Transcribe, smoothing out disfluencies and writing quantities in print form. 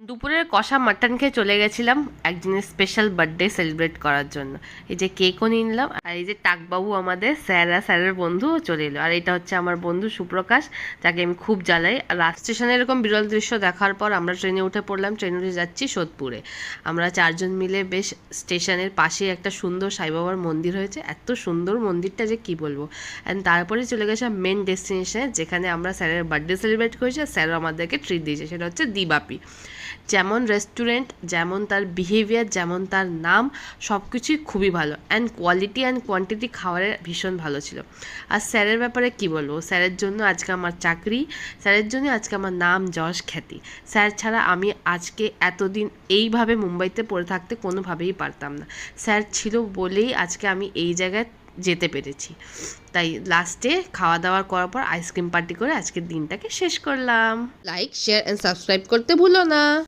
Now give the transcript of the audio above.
দুপুরের কষা মাটন খেয়ে চলে গেছিলাম একজনের স্পেশাল বার্থডে সেলিব্রেট করার জন্য। এই যে কেকও নিয়ে নিলাম, আর এই যে টাকবাবু আমাদের স্যারের বন্ধু চলে এলো। আর এটা হচ্ছে আমার বন্ধু সুপ্রকাশ, যাকে আমি খুব জ্বালাই। আর লাস্ট স্টেশনে এরকম বিরল দৃশ্য দেখার পর আমরা ট্রেনে উঠে পড়লাম। ট্রেনে উঠে যাচ্ছি সোদপুরে। আমরা চারজন মিলে বেশ স্টেশনের পাশে একটা সুন্দর সাইবাবার মন্দির হয়েছে, এত সুন্দর মন্দিরটা যে কি বলবো। অ্যান্ড তারপরে চলে গেছিলাম মেন ডেস্টিনেশনে, যেখানে আমরা স্যারের বার্থডে সেলিব্রেট করেছি। আর স্যার আমাদেরকে ট্রিট দিয়েছে, সেটা হচ্ছে দিবাপি। যেমন রেস্টুরেন্ট, যেমন তার বিহেভিয়ার, যেমন তার নাম, সব কিছুই খুবই ভালো। অ্যান্ড কোয়ালিটি অ্যান্ড কোয়ান্টিটি খাবারের ভীষণ ভালো ছিল। আর স্যারের ব্যাপারে কি বলবো, স্যারের জন্য আজকে আমার চাকরি, স্যারের জন্য আজকে আমার নাম যশ খ্যাতি। স্যার ছাড়া আমি আজকে এতদিন এইভাবে মুম্বাইতে পড়ে থাকতে কোনোভাবেই পারতাম না। স্যার ছিল বলেই আজকে আমি এই জায়গায় যেতে পেরেছি। তাই লাস্টে খাওয়া দাওয়া করার পর আইসক্রিম পার্টি করে আজকের দিনটাকে শেষ করলাম। লাইক, শেয়ার অ্যান্ড সাবস্ক্রাইব করতে ভুলো না।